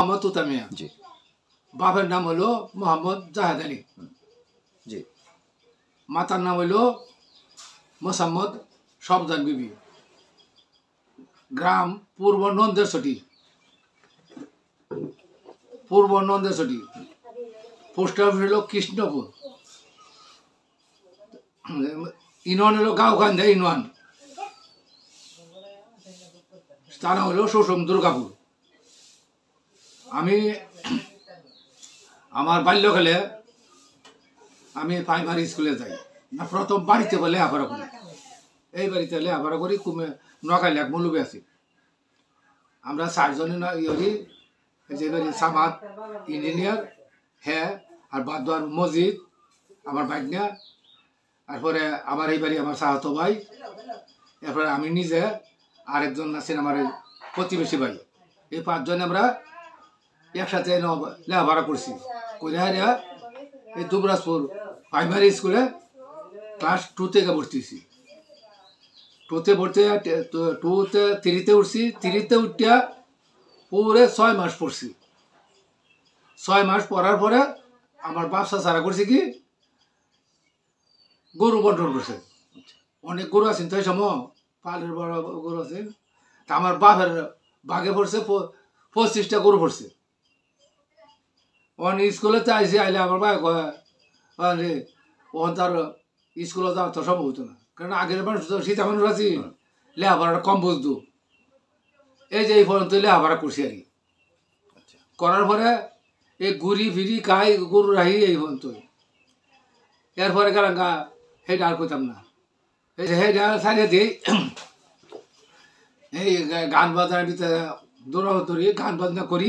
মোহাম্মদ তুতা মিয়া। জি বাপের নাম হলো মোহাম্মদ জাহেদ আলী। জি মাতার নাম হইল মোসাম্মদ সবজান বিবি। গ্রাম পূর্ব নন্দেশ্বরী, পূর্ব নন্দেশ্বরী। পোস্ট অফিস হলো কৃষ্ণপুর। ইউনিয়ন হলো গাঁওখান্দা ইউনিয়ন। স্থান হলো সুষম দুর্গাপুর। আমি আমার বাল্যকালে আমি প্রাইমারি স্কুলে যাই না, প্রথম বাড়িতে বলে লেখাপড়া করি। এই বাড়িতে লেখাপড়া করি নখাইলে এক মুলুবে আছি। আমরা 4 জনে না ইয়ে যে বাড়ি সামাদ ইঞ্জিনিয়ার, হ্যাঁ, আর বাদওয়ার মসজিদ আমার ভাগ্না, তারপরে আমার এই বাড়ি আমার সাহাতো ভাই, এরপরে আমি নিজে, আরেকজন আছেন আমার প্রতিবেশী ভাই। এই 5 জনে আমরা একসাথে লেখাপড়া করছি। করে হারিয়া এই দুবরাজপুর প্রাইমারি স্কুলে ক্লাস 2 থেকে ভর্তি হয়েছি। 2তে ভর্তি 2তে 3তে উঠছি। 3তে উঠিয়া পুরে 6 মাস পড়ছি। 6 মাস পড়ার পরে আমার ব্যবসা ছাড়া করছে কি গরু বন্টন করছে। অনেক গরু আছেন তো এই সময়, পালের বড় গরু আছেন। তা আমার বাপের বাঘে পড়ছে 25টা গরু পড়ছে। অনেক স্কুলে আইসি আইলে আমার ভাই কয়ে ও তার স্কুলে যাওয়ার তো সম্ভব হতো না, কারণ আগের মানুষ তো সীতা মানুষ আছি, লেখাপড়াটা কম বুঝতো। এই যে এই পর্যন্ত লেখাপড়া করছি আর কি। করার পরে এই ঘুরি ফিরি খাই গরু রাহি এই পর্যন্ত। এরপরে গেলাম গা সেইটা আর করতাম না। এই সেইটা সারিয়ে দিই এই গান বাজনার ভিতরে দৌড়াদৌড়ি গান বাজনা করি।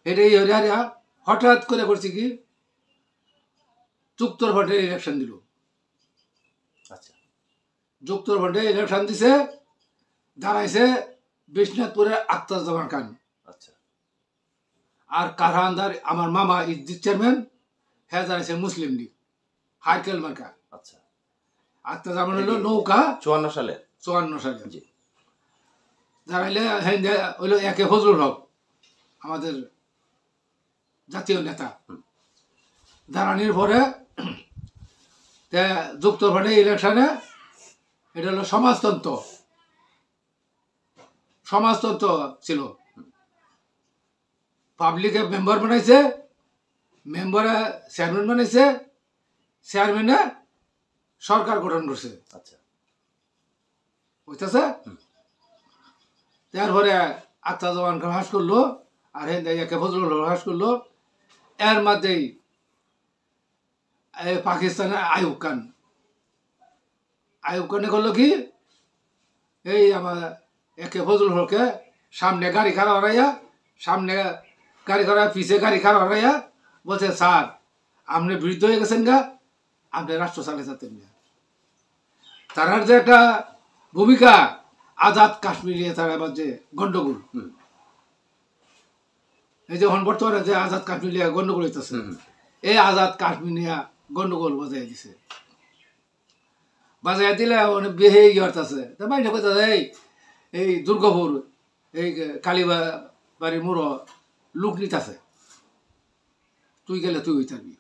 এটাই হরিয়া হঠাৎ করে করছি কি যুক্তর ভোটে ইলেকশন দিল। আচ্ছা যুক্তর ভোটে ইলেকশন দিছে, দাঁড়াইছে বিশ্বনাথপুরের আখতারুজ্জামান খান। আচ্ছা আর কারহানদার আমার মামা ইজ্জিত চেয়ারম্যান, হ্যাঁ দাঁড়াইছে মুসলিম লীগ হাইকেল মার্কা। আচ্ছা আখতারুজ্জামান হলো নৌকা 54 সালে। 54 সালে জি দাঁড়াইলে হ্যাঁ হইলো একে ফজলুল হক আমাদের জাতীয় নেতা। দাঁড়ানির পরে যুক্তর ভোটে ইলেকশনে এটা হলো সমাজতন্ত্র। সমাজতন্ত্র ছিল। পাবলিকে মেম্বার বানাইছে, মেম্বারে চেয়ারম্যান বানাইছে, চেয়ারম্যানে সরকার গঠন করছে। আচ্ছা বুঝতেছে? তারপরে আখতারুজ্জামান খান হাস করলো, আর একে ফজলুল হক হাস করলো। এর মধ্যেই পাকিস্তানের আইয়ুব খানে করলো কি এই আমার একে ফজলুল হককে সামনে গাড়ি খাড়া হরাইয়া, সামনে গাড়ি খাড়া পিছে গাড়ি খাড়া হরাইয়া বলছে, স্যার আপনি বিরুদ্ধ হয়ে গেছেন গা, আপনি রাষ্ট্র চালাতেন না। তার যে একটা ভূমিকা আজাদ কাশ্মীর নিয়ে তার আবার যে গন্ডগোল, এই যে বর্তমানে যে আজাদ কাশ্মীর নিয়ে গন্ডগোল হইতেছে, এই আজাদ কাশ্মীর নিয়ে গন্ডগোল বাজাই দিছে। বাজাই দিলে অনেক বেহে ইয়র্তাছে বাইরে কইতাছে এই দুর্গাপুর এই কালীবাড়ির মোড় লোক নিতেছে, তুই গেলে তুই হইতে পারবি।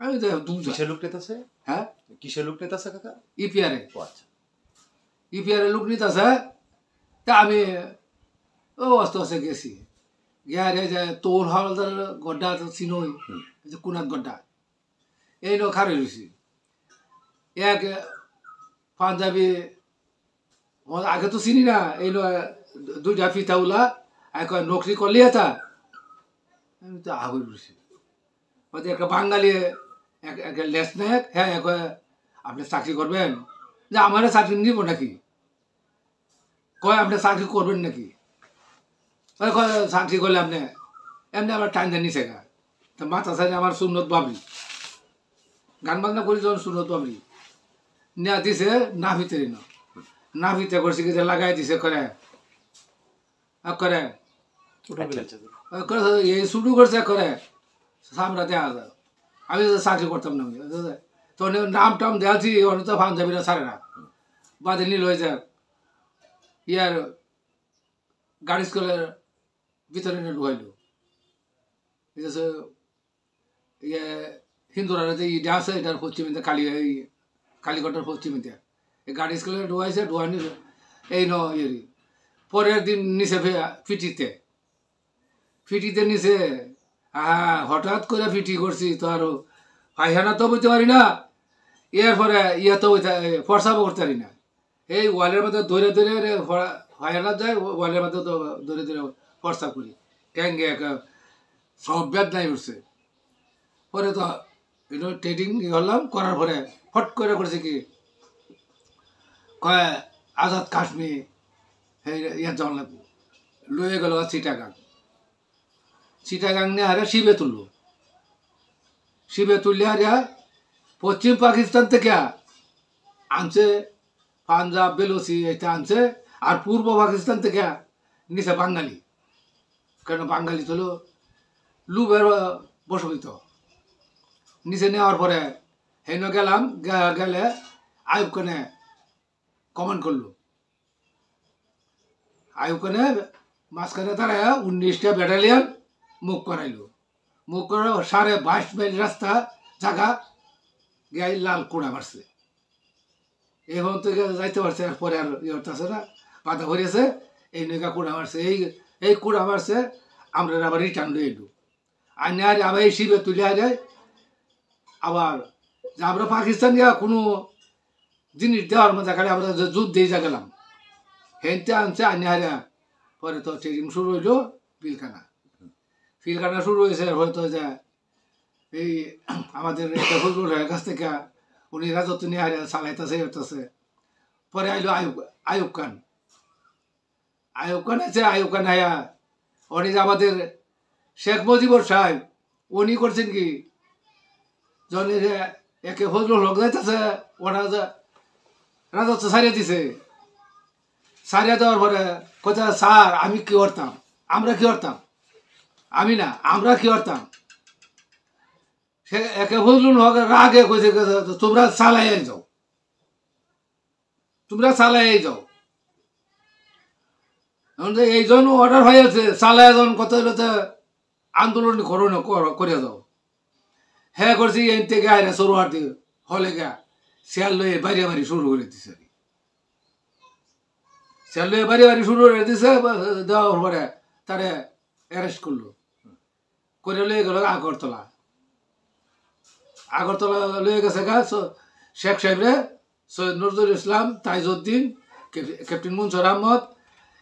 আমি তো কিসের লোক নেতাছে? হ্যাঁ কিসের লোক নেতাছে কাকা? ইপিআরে। আচ্ছা ইপিআরে লোক নিতেছে। তা আমি ও আস্তে আস্তে গেছি, গিয়ে যে তোর হালদার গড্ডা চিনই, যে কুনাত গড্ডা, এই নো খারে রয়েছি। এক পাঞ্জাবি আগে তো চিনি না, এই নো 2টা ফিতাউলা এক নকরি করলি এটা। আমি তো আগুন রয়েছি। একটা বাঙালি একটা লেস নায়ক, হ্যাঁ আপনি চাকরি করবেন? যে আমার চাকরি নিব নাকি? কয় আপনি চাকরি করবেন নাকি? চাকরি করলে আপনি এমনি আমার টাইম দেন নিছে গা। তো মাথা সাইডে আমার সুন্নত বাবরি গান বাজনা করি যখন সুন্নত বাবরি নেওয়া দিছে নাভিতে নাভিতে করছে কি লাগাই দিছে করে করে এই শুরু করছে করে সামরা দেওয়া যায়। আমি চাকরি করতাম না, তো নাম টাম দেওয়াছি অনেক তো পাঞ্জাবিরা ছাড়ে না, বাদে নিল হয়ে যায় ইয়ার গাড়ি স্কুলের ভিতরে ঢুকাইলো। এই যে ইয়ে হিন্দুরা যে ইটা আছে এটার পশ্চিমে কালীঘাটের পশ্চিমে এই গাড়ি স্কুলে ঢুয়াইছে ঢুয়ানি এই ন ইয়ে পরের দিন নিচে ফিটিতে নিচে হঠাৎ করে ফিটি করছি তো আরো পায়খানা তো বইতে পারি না এরপরে ইয়া তো ফর্সাবো করতে পারি না এই ওয়ালের মধ্যে ধরে পায়খানা যায় ওয়ালের মধ্যে তো ধরে ফর্সা করি ট্যাঙ্গে একটা সব ব্যাগ নাই উঠছে পরে তো ট্রেডিং করলাম করার পরে ফট করে করছে কি কয় আজাদ কাশ্মীর ইয়ার যাওয়ার লাগবো লয়ে গেল চিটাগাং নিয়ে হারে শিবে তুললে হারিয়া পশ্চিম পাকিস্তান থেকে আনছে পাঞ্জাব বেলুচি এটা আনছে আর পূর্ব পাকিস্তান থেকে নিচে বাঙালি কেন বাঙালি তো লুবের বসবিত নিচে নেওয়ার পরে হেন গেলাম গেলে আয়ুব খানে কমান্ড করলো আয়ুব খানে মাঝখানে দাঁড়ায় 19টা ব্যাটালিয়ান মুখ করাইলো মুখ করে 22.5 মাইল রাস্তা জায়গা গাই লাল কুড়া মারছে এখন তো যাইতে পারছে পরে আর ইয়ে আছে না বাধা ভরিয়েছে এই নৌকা কুড়া মারছে এই কুড়া মারছে আমরা আবার রিটার্ন দিয়ে এলু আর নেয় আবার এই শিবে তুলে যায় আবার যে আমরা পাকিস্তান গিয়া কোনো জিনিস দেওয়ার মধ্যে খালি আমরা যুদ্ধ দিয়ে যা গেলাম হেনতে আনছে আর নেহারিয়া পরে তো ট্রেনিং শুরু হইলো পিলখানা শুরু হয়েছে হয়তো যে এই আমাদের একটা ফজলুলের কাছ থেকে উনি রাজত্ব নিয়ে চালাইতেছে পরে আইলো আয়ুব খান আছে আয়ুব খান আয়া উনি যে আমাদের শেখ মুজিবুর সাহেব উনি করছেন কি জনের একে ফজলুল হক যাইতেছে ওরা যে রাজত্ব ছাড়িয়ে দিছে ছাড়িয়ে দেওয়ার পরে কোথা স্যার আমি কি করতাম আমরা কি করতাম আমি না আমরা কি করতাম সে একে ফজলুল হক রাগে কইছে তোমরা চালাই যাও এই জন্য অর্ডার হয়েছে চালায় যখন কত আন্দোলন করে যাও হ্যাঁ করছি এই থেকে আয় সরুয়ার দিয়ে হলে গা শিয়াল লয়ে বাড়ি শুরু করে দিছে শিয়াল লয়ে বাড়ি শুরু করে দিছে দেওয়ার পরে তারে অ্যারেস্ট করলো করে লয়ে গেল আগরতলা লয়ে গেছে গা শেখ সাহেবরে সৈয়দ নজরুল ইসলাম তাইজউদ্দিন ক্যাপ্টেন মুনসুর আহমদ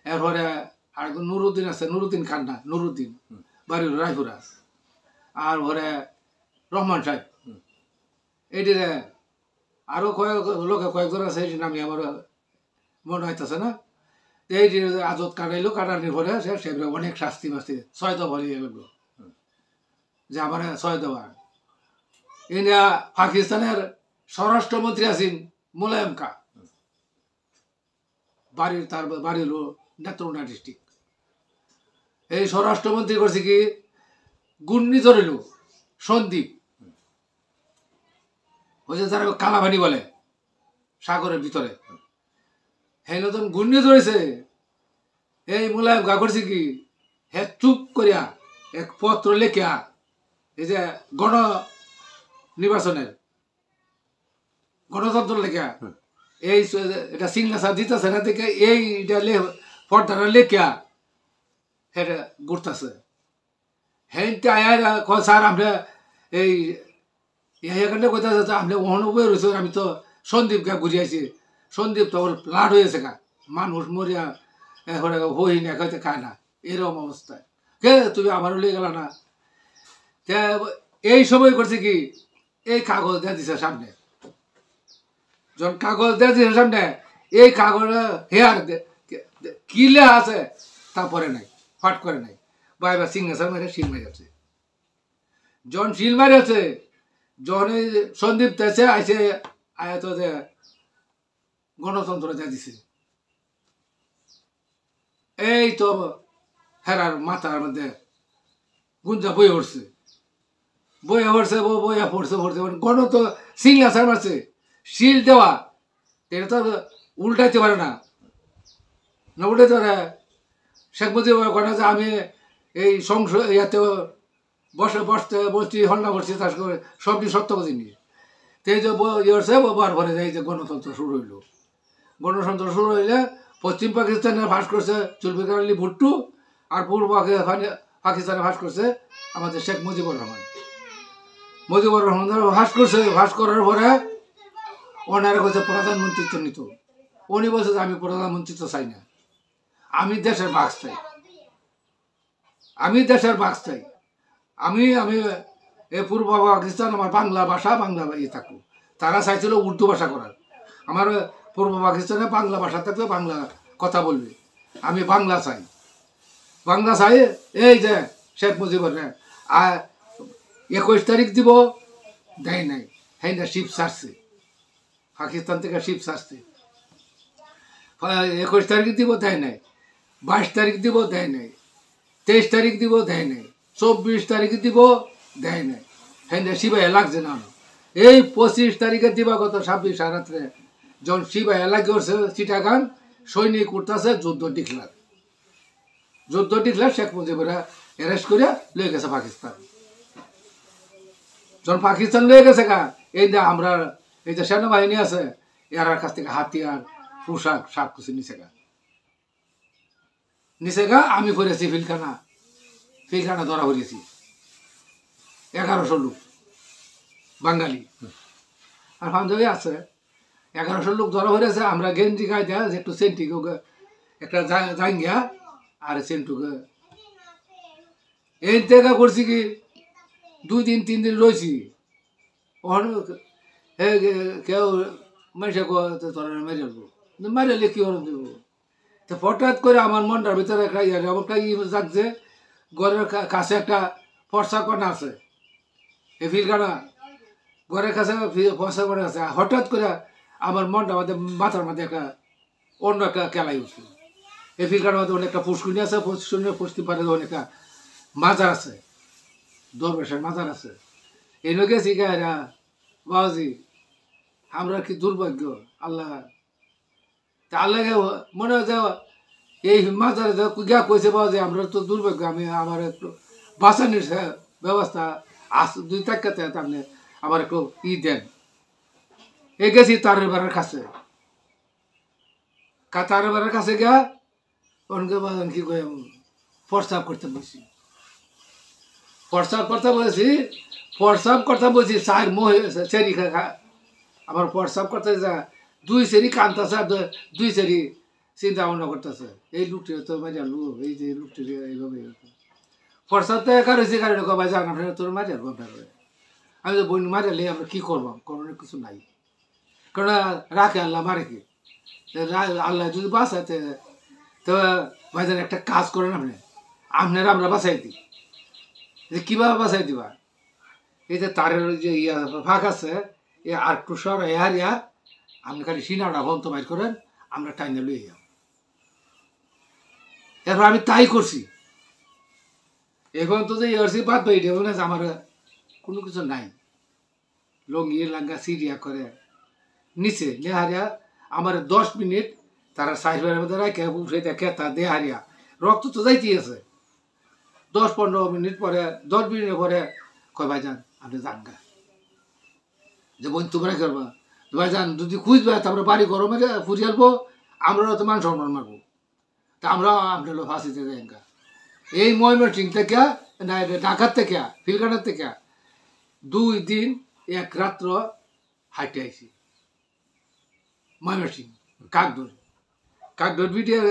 এরপরে আর নুরুদ্দিন আছে নুরুদ্দিন খান্না নুরুদ্দিন বাড়ির রায়পুরা আর পরে রহমান সাহেব এইটিরে আরো কয়েকজন আছে এই নামে আমার মনে হইতেছে না এই আজত কাটানির পরে সে অনেক শাস্তি ছয় দফা হয়ে গেল যে আমার ছয় দফা ইন্ডিয়া পাকিস্তানের স্বরাষ্ট্রমন্ত্রী আছেন মুলায়ম খা তার বাড়ি হলো নেত্রকোনা ডিস্ট্রিক্ট এই স্বরাষ্ট্রমন্ত্রী করছে কি গুন্নি ধরিল সন্দীপ ওই যে যারা কালাভানি বলে সাগরের ভিতরে হ্যাঁ নতুন গুন্নি ধরেছে এই মুলায়ম গা করছে কি হে চুপ করিয়া এক পত্র লেখিয়া এই যে নির্বাচনের গণতন্ত্র লেখিয়া এই এটা সিগনেচার দিতেছে না দেখে এইটা পর্দাটা লেখিয়া সেটা ঘুরতেছে হ্যাঁ স্যার আমরা এই এখানে কোথায় যাচ্ছে আপনি ওখানে বয়ে রয়েছে আমি তো সন্দীপ গা ঘুরিয়েছি সন্দীপ তো ওর লাড হয়েছে গা মানুষ মরিয়া এখন হই না খাইতে খায় না এরকম অবস্থায় কে তুমি আমারও লিয়ে গেল না এই সময় করছে কি এই কাগজ দিয়ে দিছে সামনে যখন কাগজ দিয়ে দিছে সামনে এই কাগজ হেয়ার কি লেখা আছে তারপরে নাই ফাট করে নাই বা এবার সিগনেচার মেরে শিল মেরে আছে যখন শিল মারে আছে যখন সন্দীপ দেশে আইসে আয়াত যে গণতন্ত্র দিয়ে দিছে এই তো হেরার মাথার মধ্যে গুঞ্জা বয়ে উঠছে বইয়া পড়ছে গণ তো সিগনেচার মারছে শিল দেওয়া এটা তো উল্টাইতে পারে না উল্টাইতে পারে শেখ মুজিব যে আমি এই সংসদ ইয়াতে বসছি হল্লা করছি তার করে সবটি সত্য জিনিস। তো এই যে ইয়েছে বার ভরে যায় যে গণতন্ত্র শুরু হইল। গণতন্ত্র শুরু হইলে পশ্চিম পাকিস্তানে ফাঁস করছে জুলফিকার আলী ভুট্টো, আর পূর্ব পাকিস্তানে ফাঁস করছে আমাদের শেখ মুজিবুর রহমান। মুজিবুর রহমান ফাঁস করার পরে ওনারা কইছে প্রধানমন্ত্রিত্ব নিত। উনি বলছে যে আমি প্রধানমন্ত্রিত্ব চাই না, আমি দেশের ভাগ চাই, আমি দেশের ভাগ চাই। আমি এ পূর্ব পাকিস্তান আমার বাংলা ভাষা বাংলা ইয়ে থাকুক। তারা চাইছিল উর্দু ভাষা করার। আমার পূর্ব পাকিস্তানে বাংলা ভাষা থাকবে, বাংলা কথা বলবে। আমি বাংলা চাই, বাংলা চাই। এই যে শেখ মুজিবুর 21 তারিখ দিব, দেয় নাই। হ্যাঁ না, শিপ ছাড়ছে পাকিস্তান থেকে, শিপ ছাড়ছে। 21 তারিখ দিব, দেয় নাই। 22 তারিখ দিব, দেয় নাই। 23 তারিখ দিব, দেয় নাই। 24 তারিখ দিব, দেয় নাই। হ্যাঁ না, শিবাই লাগছে না। এই 25 তারিখে দিবা গত 26 রাত্রে যখন শিবাই লাগে করছে চিটাগাং, সৈনিক উঠতেছে, যুদ্ধ ডিক্লার শেখ মুজিবুরা অ্যারেস্ট করে লয়ে গেছে পাকিস্তান। যখন পাকিস্তান লয়ে গেছে গা, এই যে আমরা এই যে সেনাবাহিনী আছে, এরার কাছ থেকে হাতিয়ার, পোশাক সব কিছু নিচে গা। আমি করেছি ফিলখানা ধরা করেছি 1100 লোক বাঙালি আর পাঞ্জাবি আছে। 1100 লোক ধরা হয়েছে। আমরা গেঞ্জি গায়ে দেয়া যে একটু সেন্টিকে একটা জাঙ্গিয়া আর সেন্টুকে এই জায়গা করছি কি 2 দিন 3 দিন রয়েছি। কেউ মেশে তোরা মেরে কি হলো দেবো। তো হঠাৎ করে আমার মনটার ভিতরে একটা জাগছে, ঘরের কাছে একটা ফর্সা কণা আছে, এই ফিলখানা ঘরের কাছে ফর্সা কণা আছে। হঠাৎ করে আমার মনটা মাথার মধ্যে একটা অন্য একটা কেলাই উঠছে। এই ফিলখানার মধ্যে অনেকটা পুষ্কুনি আছে, পুষ্টি পারে অনেকটা মাজার আছে, দরবেশের মাজার আছে। এই লোক গেছি গায়েরা বাবাজি, আমরা কি দুর্ভাগ্য। আল্লাহ মনে হয় যে এই মাজারে গিয়া কইছে বাবা যে আমরা তো দুর্ভাগ্য, আমি আমার একটু বাঁচানোর ব্যবস্থা আছে 2 টাকাতে, আপনি আমার একটু দেন। এই গেছি তারের বেড়ার কাছে, তারের বেড়ার কাছে গিয়া অনকে কি কই প্রস্তাব করতে বসি, প্রস্তাব করতে বলছি। চার সেরি আমার প্রস্তাব করতে যা 2 সেরি কানতেছে, আর 2 সেরি চিন্তা ভাবনা করতেছে। এই লোকটি তো মারিয়া লোক, এই যে লোকটি এইভাবে প্রস্তাব তো একা রয়েছে, কারণ কবাই জান আপনার তোর মারিয়ার আপনার। আমি তো বই মারিয়ালে আমরা কী করবো, করোনার কিছু নাই। কারণ রাখে আল্লাহ মারে কি, আল্লাহ যদি বাঁচাতে তো ভাইজান একটা কাজ করেন আপনারা আমরা বাঁচাই দিই। যে কীভাবে বাঁচাই দিবা, এই যে তারের যে ফাঁক আছে, এ আর একটু সর হারিয়া আপনি খালি সিনাটা বন্ধ বাইর করেন, আমরা টাইনে লইয়ে যাব। এরপর আমি তাই করছি। এখন তো যে ইয়ারছি বাদ বাই দেব না, আমার কোনো কিছু নাই। লঙ্গি লাঙ্গা সিরিয়া করে নিচে নেহারিয়া আমার 10 মিনিট তারা সাইডের মধ্যে রাখে উঠে দেখে তা দেহারিয়া রক্ত তো যাইতেই আছে। 10-15 মিনিট পরে 10 মিনিট পরে কয় ভাইজান আপনি যান গা, যে বোন তোমরা করবা ভাইজান যদি খুঁজবে তারপরে বাড়ি গরমে ফুরিয়ে আসবো, আমরাও তো মান সম্মান মারবো। তা আমরা আপনার ফাঁসিতে যাই গা। এই ময়মনসিং থেকে না ঢাকার থেকে ফিলখানার থেকে 2 দিন 1 রাত্র হাঁটে আইছি ময়মনসিং কাকডোর বিটিয়ে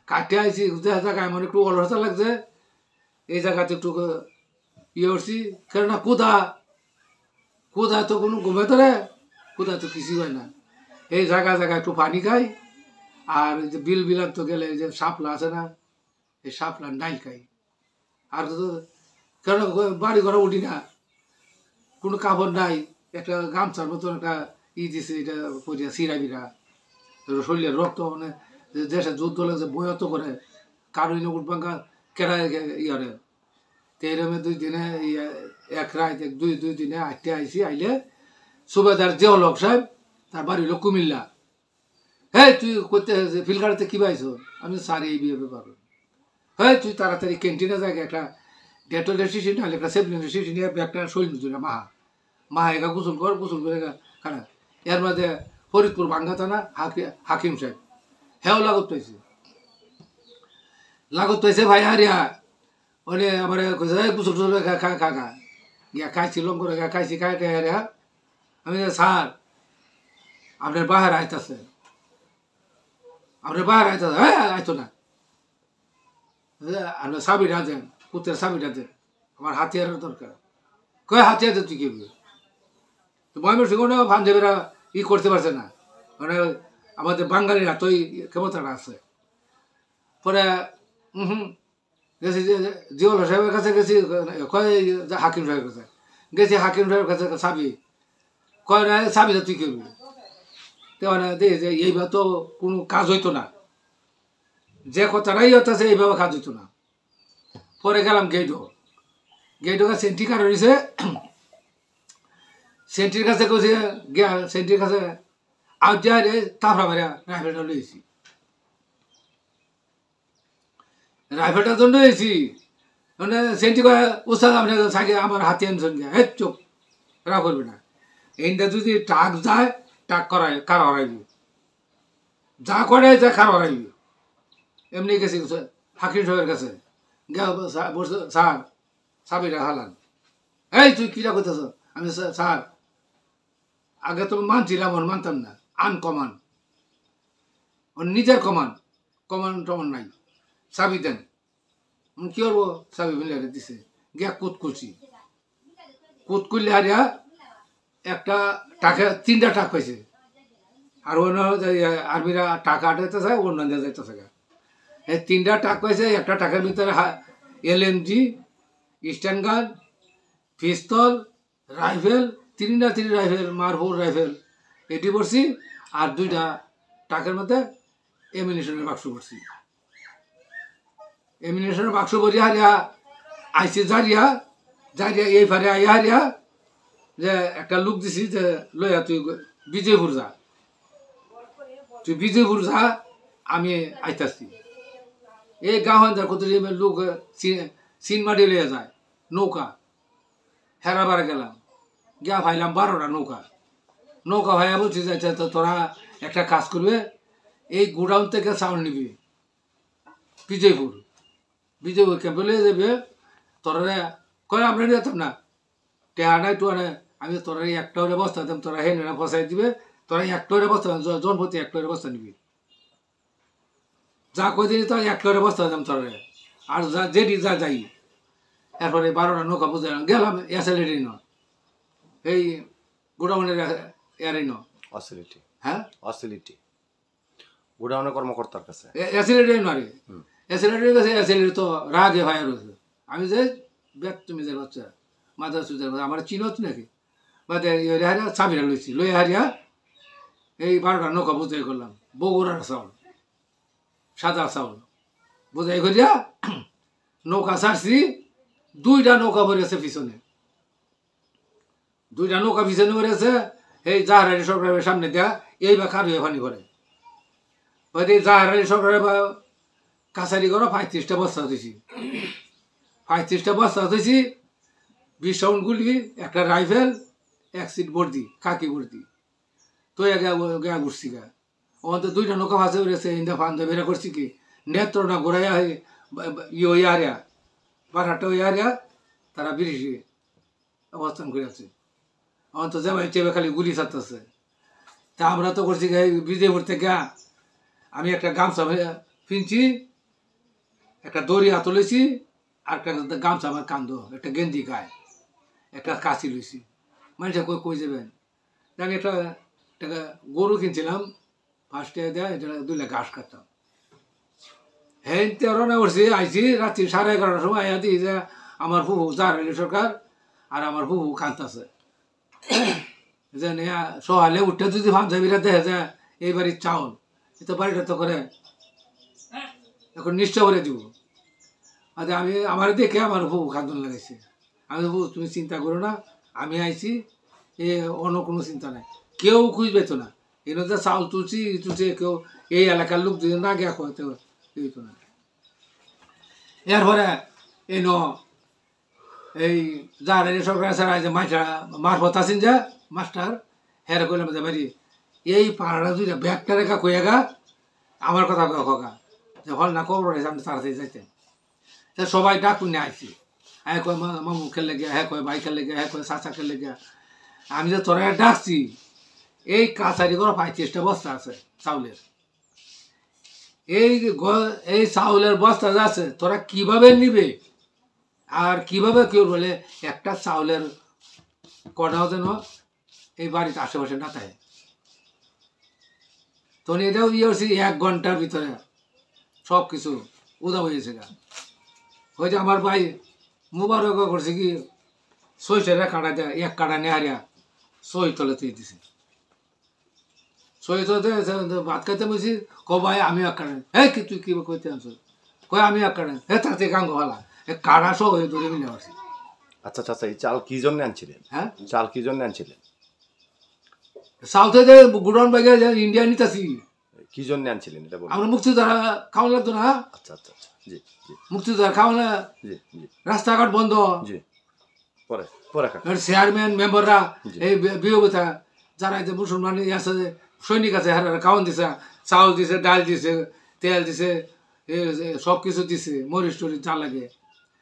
কাটতে আইছি। জায়গায় আমার একটু অলসা লাগছে, এই জায়গাতে একটু ইয়ে করছি। কেননা কোথা তো কোনো ঘুমে ধরে, কোথা তো কিছু হয় না। এই জায়গায় একটু পানি খাই, আর যে বিলান্ত গেলে যে শাপলা আছে না, এই শাপলার ডাইল খাই। আর তো কেন বাড়ি ঘরে উঠি না, কোনো কাপড় নাই, একটা গামছার মতন একটা দিছে, এটা পরিয়া সিরাবিরা শরীরের রক্ত মানে দেশে যুদ্ধ লাগছে বয়ত করে কারো উঠবাঙ্গা কেড়া ইয়ে। তো এরমে 2 দিনে 1 রাত 2 দিনে হাঁটতে আইসি। আইলে সুবেদার জিয়াউল হক সাহেব, তার বাড়ি হলো কুমিল্লা। হ্যাঁ তুই করতে ফিলগাড়িতে কী পাইছ? আমি স্যার এই বিয়ে ব্যাপার। হ্যাঁ তুই তাড়াতাড়ি ক্যান্টিনে যাই, একটা ডেটলের শিশি নাহলে একটা সেফলিনের শিশি নিয়ে ব্যাগটা শরীর ধরে মাহা একা গোসল করে খানা এর মধ্যে ফরিদপুর বাঙ্গা থানা হাকিম সাহেব হেও লাগত পাইছে ভাই আরিয়া ওনে আমার গোসল টুসল খা গিয়া খাইছি লম করে খাইছি খাইতে আরিয়া আমি স্যার আপনার বাহার আইতাছে হ্যাঁ আইতো না আপনার চাবিটা দেন পুতের চাবিটা দেন আমার হাতিয়ারের দরকার কয় হাতিয়ার তুই কি তো ময়মনসিংহ পাঞ্জাবিরা করতে পারছে না মানে আমাদের বাঙালিরা তো ক্ষমতাটা আছে পরে গেছি জিওল সাহেবের কাছে গেছি কয় হাকিম সাহেবের কাছে গেছি হাকিম সাহেবের কাছে চাবি কয় না চাবিটা তুই করবি তো মানে দেখি যে এইভাবে তো কোনো কাজ হইতো না যে কথাটাই হতেছে এইভাবে কাজ হইতো না পরে গেলাম গেইটো কাছে সেন্টি কার রয়েছে সেন্টির কাছে কইছে গিয়া সেন্টির কাছে আউট যায় তাফরা মারিয়া রাইফেলটা লইছি রাইফেলটার জন্য লইছি মানে সেন্টি কয় উস্তাদ আপনি থাকে আমার হাতে আনছেন গিয়া হে চুপ রা করবে না এইটা যদি টাক যায় টাক করাই কার হরাইবি যা করে যা কার হরাইবি এমনি গেছি হাকিম সাহেবের কাছে গিয়া বলছে স্যার চাবিটা হালান এই তুই কিরা করতেছ আমি স্যার আগে তো মানছিলাম ওর মানতাম না আনকমান ওর নিজের কমান টমান নাই চাবি দেন কি করবো চাবি মিলে দিছে গিয়া কুত করলে হারিয়া একটা টাকা 3টা টাক পাইছে আর অন্য আর্মিরা টাকা আটাইতে চায় অন্য যাইতেছে এই 3টা টাক পাইছে একটা টাকার ভিতরে LMG স্ট্যান্ড গান পিস্তল রাইফেল 3 রাইফেল মারফুল রাইফেল এটি পড়ছি আর 2টা টাকার মধ্যে এমিনেশনের বাক্স পড়ছি এমিনেশনের বাক্স পড়ি হারিয়া আইসি জারিয়া এই ফারে আই হারিয়া যে একটা লোক দিছি যে লইয়া তুই বিজয়পুর যা আমি আইতাছি এই গাঁও কত লোক সিনমাটি লইয়া যায় নৌকা হেরাবার গেলাম গিয়া ভাইলাম 12টা নৌকা ভাইয়া বলছি যে তোরা একটা কাজ করবে এই গোডাউন থেকে চাউল নিবি বিজয়পুর ক্যাম্পে লিয়ে যাবে তোরা কয় আমরা নিয়ে যেতাম না টেহা নাই টুয়া নাই আমি তোরা একটা বস্তা দিতাম তোরা হে না ফসাই দিবে তোরা একটা বস্তা জনপ্রতি একটা বস্তা নিবি যা কই দিন তোরা একটা বস্তা দিতাম তোরা আর যা যেটি যা যাই এরপরে 12টা নৌকা বুঝে গেলাম এসএলএডি ন এই গোডাউনের এয়ারই ন অসিলিটি হ্যাঁ অসিলিটি গোডাউনের কর্মকর্তার কাছে এসএলএডি নয় এসএলএডি কাছে এসএলএডি তো রাগে ভাই রয়েছে আমি যে ব্যাগ তুমি যে বাচ্চা মাথা সুজার আমার চিনত নাকি বাদে হারিয়া চাবিটা লইছি লই হারিয়া এই 12টা নৌকা বুঝাই করলাম বগুড়ার চাউল সাদা চাউল বুঝাই করিয়া নৌকা ছাড়ছি 2টা নৌকা ভরেছে পিছনে 2টা নৌকা পিছনে ভরেছে এই জাহারানি সরকারের সামনে দেয়া এই বা কার হয়ে পানি করে ওই জাহারানি সরকারের কাছারি করো 35টা বস্তা হতেছি 35টা বস্তা হতেছি 20 রাউন্ড গুলি একটা রাইফেল 1 সিট বর্দি খাকি বর্দি তো গা ঘুরছি গা ওখান তো 2টা নৌকা ভাসে উড়েছে ইন্দা ফান্দা বেরা করছি কি নেত্রটা ঘোরাইয়া ইয়ারিয়া 12টা ইয়ারিয়া তারা ব্রিটিশ অবস্থান করে আছে আমার তো যেমন চেপে খালি গুলি ছাড়তেছে তা আমরা তো করছি বিজয়পুর থেকে আমি একটা গামছা ফিনছি একটা দড়ি হাত লইছি আর একটা গামছা আমার কান্দ একটা গেঞ্জি গায়ে একটা কাশি লইছি মানুষ কই যাবেন আমি একটা গরু কিনছিলাম 5 টাকা দেয় এটা 2 লাখ ঘাস কাটতাম হ্যাঁ রওনা করছি আইছি রাত্রি 11:30টার সময় আইয়া দিই যে আমার ফুফু জাহারানি সরকার আর আমার ফুফু কান্তাছে যে সহালে উঠে যদি পাঞ্জাবিরা দেখে যায় এই বাড়ির চাউল এটা বাড়িটা তো করে এখন নিশ্চয় করে দিব আচ্ছা আমি আমার দেখে আমার ফুফু খাদ্য লাগাইছে আমি ফুফু তুমি চিন্তা করো না আমি আইছি এ অন্য কোনো চিন্তা নাই কেউ খুঁজবে তো না এনে যে চাউল তুলছি কেউ এই এলাকার লোক যদি না গিয়া খাওয়াতে হইতো না এরপরে এন এই যারা সরকার ছাড়া যে মারফত আছেন যে মাস্টার হেরে কইলাম যে বাড়ি এই পাড়াটা দুইটা ব্যাগটা রেখা কইয়াগা আমার কথা খোকা যে হল না খবর হয়েছে আমি তাড়াতাড়ি যাইতেন সবাই ডাকুন আইছি হ্যাঁ কয় মামু খেললে গিয়া হ্যাঁ কয় ভাই খেললে গিয়া হ্যাঁ কয় চাচা খেললে গিয়া আমি যে তোরা ডাকছি এই কাছারি করে 35টা বস্তা আছে চাউলের এই চাউলের বস্তা আছে তোরা কিভাবে নিবে আর কিভাবে কেউ বলে একটা চাউলের কটাও যেন এই বাড়িতে আশেপাশে না থাকে তো এটাও ইয়ে হচ্ছে 1 ঘন্টার ভিতরে সব কিছু উদা হয়েছে গা হয়েছে আমার ভাই মুবারক করছে কি সইটা কাটা দেয় 1 কাটা নেহারিয়া সই তলে তুই দিছে সই তলে ভাত খাইতে বলছি ভাই আমি 1 কাটা হ্যাঁ কি তুই কি কইতে আনছ কয় আমি 1 কাটা হ্যাঁ তাতে গাঙ্গ ভালা কাটা সব হয়ে ধরে মিলে আসছি আচ্ছা আচ্ছা এই চাল কি জন্য আনছিলেন হ্যাঁ চাল কি জন্য আনছিলেন সাউথে যে গুডন বাইকে ইন্ডিয়া নিতেছি কি জন্য আনছিলেন এটা বলুন আমরা মুক্তিযোদ্ধা খাওয়া লাগতো না আচ্ছা আচ্ছা আচ্ছা জি জি মুক্তিযোদ্ধা খাওয়া না জি জি রাস্তাঘাট বন্ধ জি পরে পরে চেয়ারম্যান মেম্বাররা এই বিহবতা যারা যে মুসলমান আছে সৈনিক আছে হারা খাওয়ান দিছে চাউল দিছে ডাল দিছে তেল দিছে সব কিছু দিছে মরিচ টরিচ যা লাগে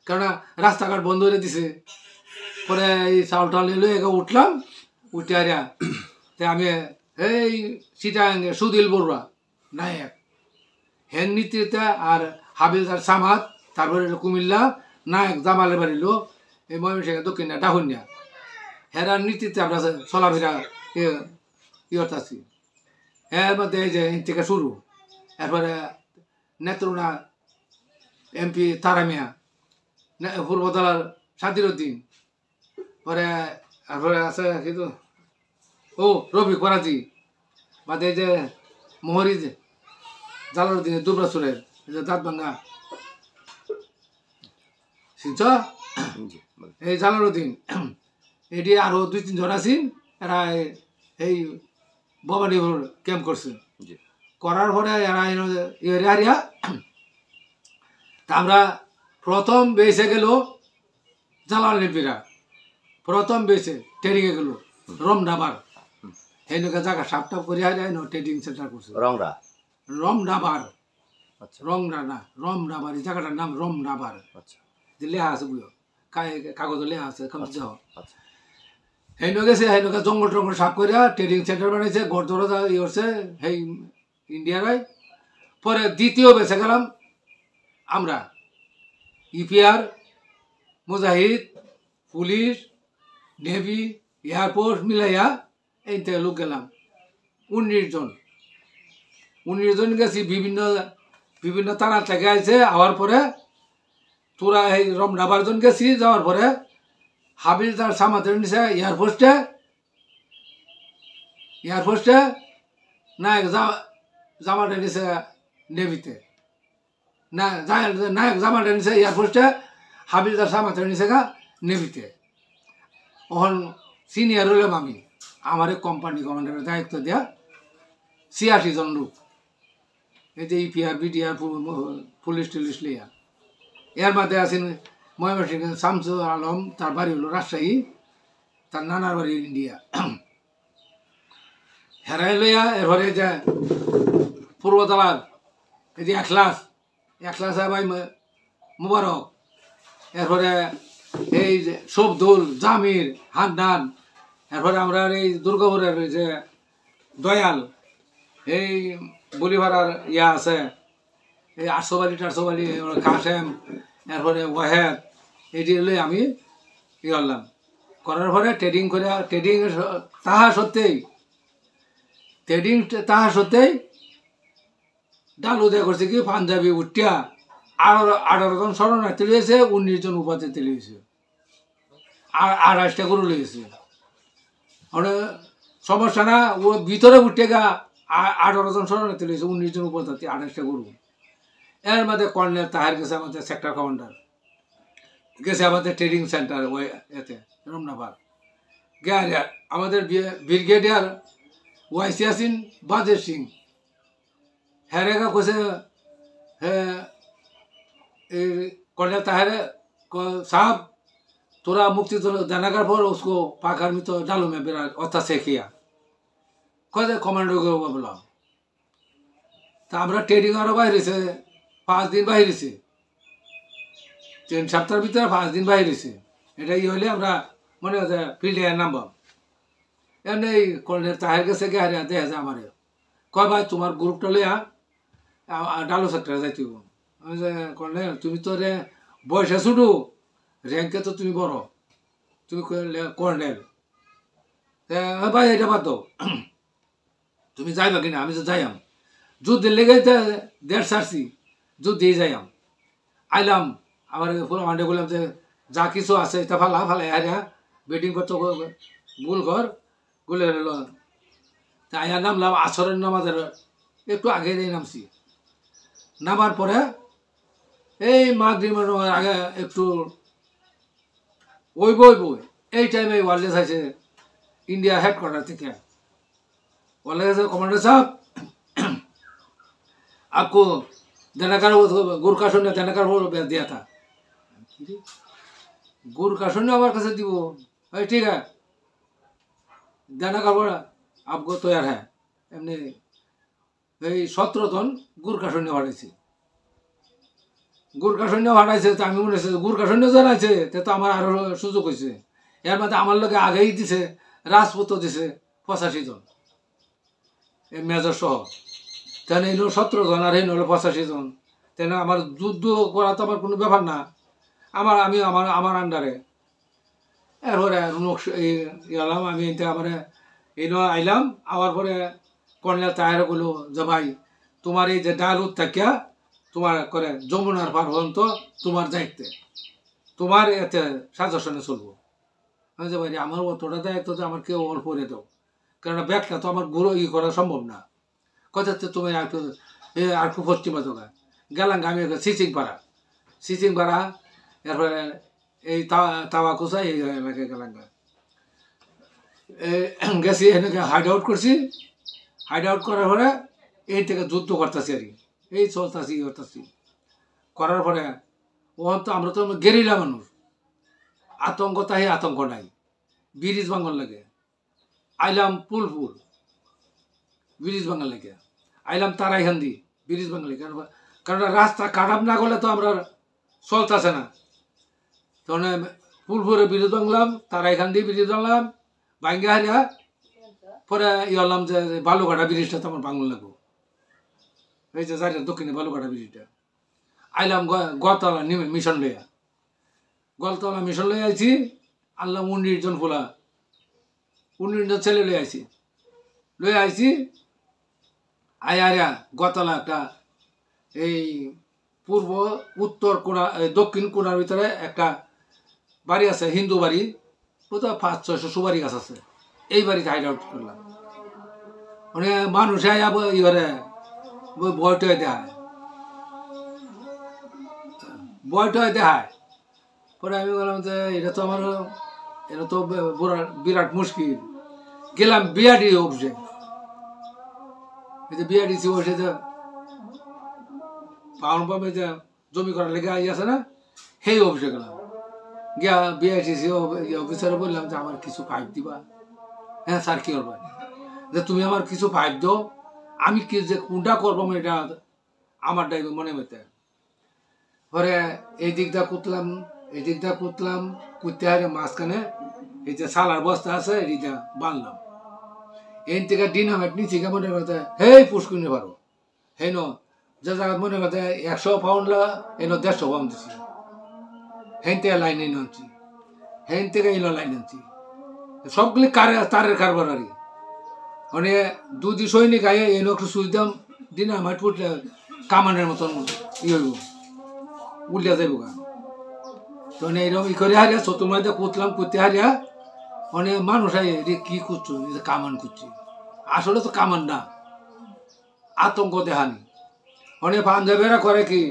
কেননা রাস্তাঘাট বন্ধ করে দিছে পরে এই চাউল টাউল লয়ে উঠলাম উঠে আরিয়া তে আমি এই চিটাং সুদিল বড়ুয়া নায়ক হেন নীতিতে আর হাবিলদার সামাদ তারপরে কুমিল্লা নায়ক জামালের বাড়িলো এই ময়মনসিংহ দক্ষিণা ডাহুনিয়া হেরার নীতিতে আমরা চলাফেরা ইয়ত আছি এর মধ্যে এই যে থেকে শুরু এরপরে নেত্রুনা এমপি তারামিয়া পূর্বতলার সাদিরুদ্দিন পরে তারপরে আছে কিন্তু ও রবি করাচি বাদে যে মোহরি জালালুদ্দিন দুবরাসুরের দাঁত ভাঙ্গা শুনছ এই জালালুদ্দিন এটি আরো 2-3 জন আছেন এরা এই ভবানীপুর ক্যাম্প করছে করার পরে এরা হারিয়া তা আমরা প্রথম বেসে গেল জালালিপিরা প্রথম বেসে ট্রেনিংয়ে গেল রমডাবার এই জায়গা সাপটাপ করে হারিয়া ট্রেনিং সেন্টার করছে রমডাবার আচ্ছা রংডা না রমডাবার এই জায়গাটার নাম রমডাবার আচ্ছা যে লেখা আছে বুঝো কাগজে লেখা আছে আচ্ছা হেন গেছে হেন জঙ্গল টঙ্গল সাফ করে ট্রেনিং সেন্টার বানাইছে গড়দড়া ইয়ে করছে সেই ইন্ডিয়ারাই পরে দ্বিতীয় বেছে গেলাম আমরা ইপিআর মুজাহিদ পুলিশ নেভি এয়ারফোর্স মিলাইয়া এই থেকে লোক গেলাম 19 জন 19 জন গেছি বিভিন্ন তারা থেকে আছে আওয়ার পরে তোরা এই রমডাবার জন গেছি যাওয়ার পরে হাবিলদার সামাতের নিচে এয়ারফোর্সে নায়ক জামাটের নিচে নেভিতে নায়ক জামাটের নিচে এয়ারফোর্সে হাবিলদার সামাতের নিচে নেভিতে ওখান সিনিয়র হলাম আমি আমার কোম্পানি কমান্ডারের দায়িত্ব দেয়া 86 জন লোক এই যে ইপিআর বিডিআর পুলিশ টুলিশ লিয়া এর মধ্যে আছেন ময়মনসিংহ শামসুল আলম তার বাড়ি হলো রাজশাহী তার নানার বাড়ি ইন্ডিয়া হেরাই লইয়া এরপরে যে পূর্বতলার এই যে একলাস ভাই মুবারক এরপরে এই যে শবদুল জামির হান্নান এরপরে আমরা এই দুর্গাপুরের যে দয়াল এই বলিভাড়ার ইয়া আছে এই 800 বাড়ি কাশেম এরপরে ওয়াহেদ এটি লই আমি ই করলাম করার পরে ট্রেডিং করে তাহা সত্ত্বেই ডালু দেয়া করছে কি পাঞ্জাবি উঠিয়া 18 জন শরণার্থী লিয়েছে 19 জন উপাধিতে লিয়েছে আর 28টা গরু লিয়েছে মানে সমস্যা না ও ভিতরে উঠে গা 18 জন শরণার্থী লিয়েছে 19 জন উপাধিতে 28টা গরু এর মধ্যে কর্নেল তাহার গেছে আমাদের সেক্টর কমান্ডার গেছে আমাদের ট্রেনিং সেন্টার ওই এতে রমনাবাদ গিয়ে আমাদের ব্রিগেডিয়ার ওয়াইসি আসিন বাজের সিং হ্যারেগা কছে হ্যাঁ এই কর্নেল তাহারে সাহেব তোरा मुक्ति तो देने के बाद उसको पाक आर्मी तो डालू में मेरा औता से किया कहते कमांडो को बोला तो हमरा ट्रेनिंग आरो बाहर से 5 दिन बाहर से 3 सप्ताह भीतर 5 दिन बाहर से এটাই হইলে আমরা মনে হয় ফিল্ডে নামব এমনি কর্নেল তাহের কাছে গিয়ে হারিয়ে দেখা যায় আমার কয় ভাই তোমার গ্রুপটা লইয়া ডালো সেক্টরে যাইতে আমি যে কর্নেল তুমি তো রে বয়সে ছোটো র্যাঙ্কে তো তুমি বড় তুমি কর্নেল ভাই এটা বাদ দাও তুমি যাইবা কিনা আমি তো যাইয়াম যুদ্ধের লেগে দেড় সারছি যুদ্ধেই যাইয়াম আইলাম আবার পুরো মান্ডে বললাম যে যা কিছু আছে এটা ফালা ফালাই হারিয়া বেটিং করতে গুল ঘর গুলে তা আয়া নামলাম আসরের নামাজের একটু আগে নামছি নামার পরে এই মাগরিবের আগে একটু ওই বই এই টাইমে ওয়ার্ল্ডে আছে इंडिया हेडक्वार्टर থেকে बोले कमांडर साहब आपको देनाकार गोरखा सैन्य देनाकार दिया था गोरखा सैन्य हमारे कैसे दी वो ठीक है देनाकार आपको तैयार है एमनी 17 टन गोरखा सैन्य भाड़ाইছে गोरखा सैन्य भाड़াইছে তো আমি মনে হচ্ছে गोरखा सैन्य জানাইছে তো আমার আরো সুযোগ হইছে এর মধ্যে আমার লগে আগেই দিছে রাজপুত দিছে 85 জন এই মেজর সহ তাহলে এই 17 জন আর এই 85 জন তাহলে আমার যুদ্ধ করা তো আমার কোনো ব্যাপার না আমি আমার আন্ডারে এরপরে এলাম আমি আমার আইলাম আবার পরে কর্নেল তাহের বললো যে ভাই তোমার এই যে ডালুদ থাকিয়া তোমার করে যমুনার পার পর্যন্ত তোমার দায়িত্বে তোমার এতে সাজেশনে চলবো আমি যে ভাই আমার অতটা দায়িত্ব তো আমার কেউ অল্প করে দাও কারণ ব্যাগটা তো আমার গুঁড়ো করা সম্ভব না কথা তুমি একটু পশ্চিমা দোকা গেলাম আমি সিচিং পাড়া এরপরে এই তাওয়া কোচা এই এলাকায় গেলাম গেছি এনেকে হাইড আউট করছি হাইড আউট করার পরে এই থেকে যুদ্ধ করতেছি আর কি এই করতেছি করার পরে ও তো আমরা তো গেরিলা মানুষ আতঙ্ক তাই আতঙ্ক নাই ব্রিজ বাঙ্গল লাগে আইলাম পুলপুর ব্রিজ বাঙ্গল লাগে আইলাম তারাইখান্দি ব্রিজ বাঙ্গল লাগে কারণ রাস্তা খারাপ না করলে তো আমরা চলতেছে না তখন পুলপুরে ব্রিজ বাংলাম তারাইখান্দি ব্রিজ বাংলাম ভাঙ্গা হারিয়া পরে হলাম যে বালুঘাটা ব্রিজটা তো আমার বাংলা লাগবো এই যে যাই দক্ষিণে বালুঘাটা ব্রিজটা আইলাম গতলা মিশন লইয়া গলতলা মিশন লই আইছি আনলাম 19 জন ফুলা 19 জন ছেলে লই আইছি আয়া গতলা একটা এই পূর্ব উত্তর কোণা দক্ষিণ কোণার ভিতরে একটা বাড়ি আছে হিন্দু বাড়ি ওটা 500-600 সুপারি গাছ আছে এই বাড়িতে হাইড আউট করলাম মানে মানুষ এবারে বয়টয় দেখায় পরে আমি বললাম যে এটা তো বিরাট মুশকিল গেলাম বিআরডি অফিসে এই যে বিআরডিসি অফিসে যে পাউন পাম্পে যে জমি করার লেগে আছে না সেই অফিসে গেলাম গিয়া বিআরডিসি অফিসারে বললাম যে আমার কিছু পাইপ দিবা হ্যাঁ স্যার কি করবা যে তুমি আমার কিছু পাইপ দাও আমি কি যে কোনটা করবো এটা আমার ডাইবে মনে মেতে পরে এই দিকটা কুতলাম কুত্তে হারে মাঝখানে এই যে সালার বস্তা আছে এইটা বানলাম এই থেকে ডিনামাইট নিচে মনে করতে হেই পুষ্কুনি পারো হেন যে জায়গা মনে করতে 100 পাউন্ড এনো 150 পাউন্ড দিছি হেন থেকে লাইন আনছি হেন থেকে এলো লাইন আনছি সবগুলি তারের কারবার আর মানে দুদি সৈনিক আয়ে এনো একটু সুই দাম ডিনামাইট ফুটলে কামানের মতন হইব উল্লিয়া যাইব গা তো এইরকম করে হারিয়া চতুর্মাই কুতলাম কুত্তে হারিয়া মানে মানুষ কি করছো কামান করছি আসলে তো কামান না আতঙ্ক দেহানি অনেক পাঞ্জাবেরা করে কি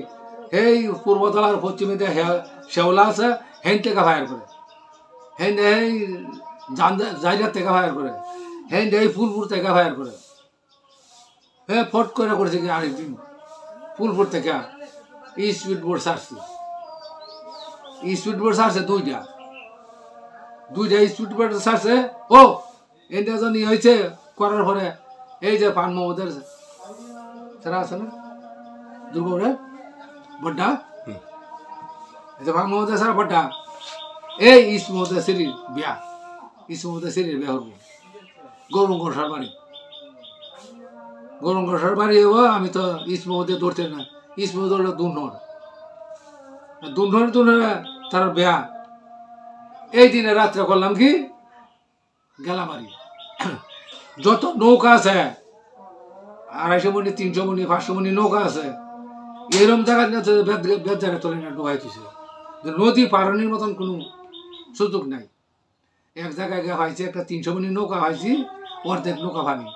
এই পূর্বতলার পশ্চিমে শেওলা আছে হেন থেকে ফায়ার করে হেন এই জায়গার থেকে ফায়ার করে হেন এই ফুলপুর থেকে ফায়ার করে হ্যাঁ ফট করে করেছে কি আরেকদিন ফুলপুর থেকে স্পিড বোর্ড ছাড়ছে 2টা দুইটা স্পিড বোট ছাড়ছে ও এটা যেন হয়েছে করার পরে এই যে পান মোহাম্মদের সেটা আছে না দুর্গপুরে বড্ডা এই যে পান মোহাম্মদের সারা বড্ডা এই ইস মোহাম্মদের সিরির বিয়া ইস মোহাম্মদের সিরির বিয়া হবো গৌরঙ্গর বাড়ি গৌরঙ্গর বাড়ি হবো আমি তো ইস মোহাম্মদের দৌড়তে না ইস মোহাম্মদ দৌড়লে দুনহর তার বিয়া এই দিনে রাত্রে করলাম কি গেলাম আর যত নৌকা আছে 250 মণি 300 মণি 500 মণি নৌকা আছে এরম জায়গা বেজারে তোলে না ডুবাইতেছে নদী পারানির মতন কোনো সুযোগ নাই এক জায়গায় গিয়ে হয়েছে একটা 300 মণি নৌকা হয়েছি অর্ধেক নৌকা ভাঙি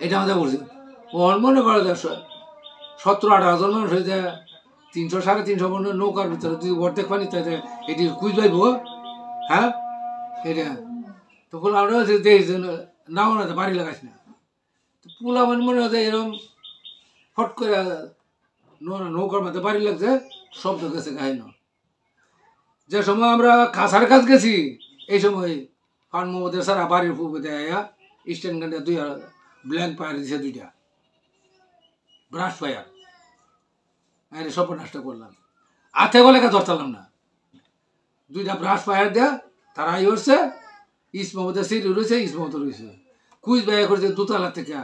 এটা আমাদের বলছি ওর মনে করা যায় 17-18 জন মানুষ হয়ে যায় 300-350 মণি নৌকার ভিতরে যদি অর্ধেক পানি তাই এটি কুইজ পাইব হ্যাঁ এটা তো ফুল আমরা দেখছি নাও না বাড়ি লাগাইস না তো পুলা মনে হচ্ছে এরকম ফট করে নৌকার মধ্যে বাড়ি লাগছে শব্দ গেছে গায়ে না যে সময় আমরা কাছার কাজ গেছি এই সময় ফান মোহাম্মদের সারা বাড়ির পূর্বে দেয়া স্ট্যান্ড গানটা ব্ল্যাঙ্ক পায়ার দিছে দুইটা ব্রাশ পায়ার আরে সর্বনাশটা করলাম হাতে গলে ধরতাম না দুইটা ব্রাশ পায়ার দেয়া তারা ই হচ্ছে ইস মোহাম্মদের সিঁড়ি রয়েছে ইস মোহাম্মদ রয়েছে কুইজ ব্যয় করছে দোতলা থেকে